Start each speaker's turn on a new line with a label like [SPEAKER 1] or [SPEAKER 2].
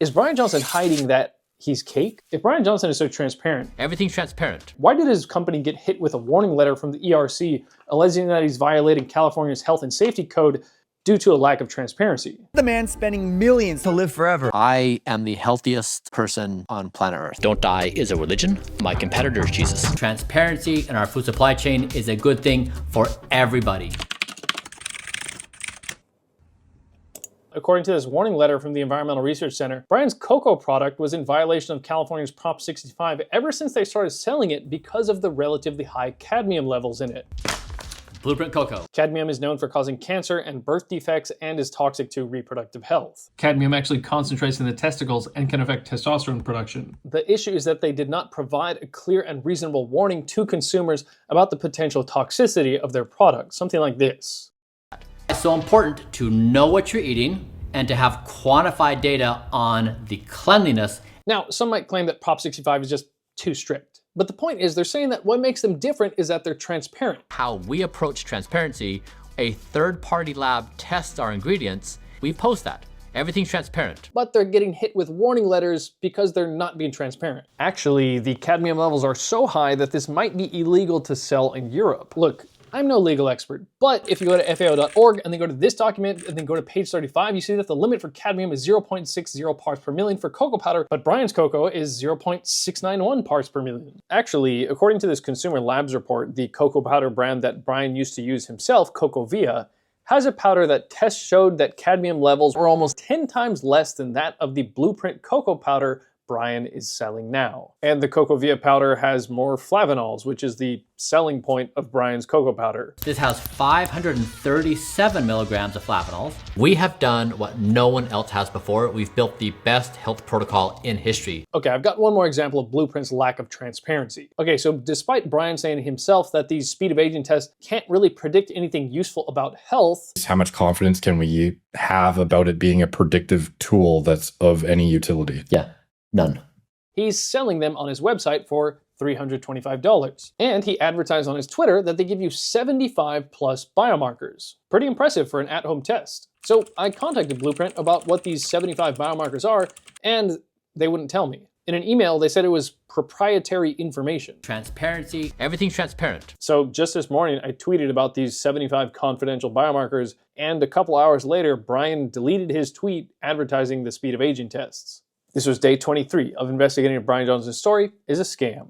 [SPEAKER 1] Is Bryan Johnson hiding that he's cake? If Bryan Johnson is so transparent,
[SPEAKER 2] everything's transparent.
[SPEAKER 1] Why did his company get hit with a warning letter from the ERC alleging that he's violating California's health and safety code due to a lack of transparency?
[SPEAKER 3] The man spending millions to live forever.
[SPEAKER 4] I am the healthiest person on planet Earth.
[SPEAKER 2] Don't die is a religion. My competitor is Jesus. Transparency in our food supply chain is a good thing for everybody.
[SPEAKER 1] According to this warning letter from the Environmental Research Center, Bryan's cocoa product was in violation of California's Prop 65 ever since they started selling it because of the relatively high cadmium levels in it.
[SPEAKER 2] Blueprint cocoa.
[SPEAKER 1] Cadmium is known for causing cancer and birth defects and is toxic to reproductive health.
[SPEAKER 5] Cadmium actually concentrates in the testicles and can affect testosterone production.
[SPEAKER 1] The issue is that they did not provide a clear and reasonable warning to consumers about the potential toxicity of their product, something like this.
[SPEAKER 2] It's so important to know what you're eating and to have quantified data on the cleanliness.
[SPEAKER 1] Now, some might claim that Prop 65 is just too strict. But the point is, they're saying that what makes them different is that they're transparent.
[SPEAKER 2] How we approach transparency, a third-party lab tests our ingredients, we post that. Everything's transparent.
[SPEAKER 1] But they're getting hit with warning letters because they're not being transparent. Actually, the cadmium levels are so high that this might be illegal to sell in Europe. Look, I'm no legal expert, but if you go to FAO.org and then go to this document and then go to page 35, you see that the limit for cadmium is 0.60 parts per million for cocoa powder, but Bryan's cocoa is 0.691 parts per million. Actually, according to this Consumer Labs report, the cocoa powder brand that Bryan used to use himself, CocoVia, has a powder that tests showed that cadmium levels were almost 10 times less than that of the Blueprint cocoa powder Bryan is selling now. And the CocoVia powder has more flavanols, which is the selling point of Bryan's cocoa powder.
[SPEAKER 2] This has 537 milligrams of flavanols. We have done what no one else has before. We've built the best health protocol in history.
[SPEAKER 1] Okay, I've got one more example of Blueprint's lack of transparency. Okay, so despite Bryan saying himself that these speed of aging tests can't really predict anything useful about health,
[SPEAKER 6] how much confidence can we have about it being a predictive tool that's of any utility?
[SPEAKER 2] Yeah. None.
[SPEAKER 1] He's selling them on his website for $325. And he advertised on his Twitter that they give you 75 plus biomarkers. Pretty impressive for an at-home test. So I contacted Blueprint about what these 75 biomarkers are, and they wouldn't tell me. In an email, they said it was proprietary information.
[SPEAKER 2] Transparency, everything's transparent.
[SPEAKER 1] So just this morning, I tweeted about these 75 confidential biomarkers, and a couple hours later, Bryan deleted his tweet advertising the speed of aging tests. This was day 23 of investigating if Bryan Johnson's story is a scam.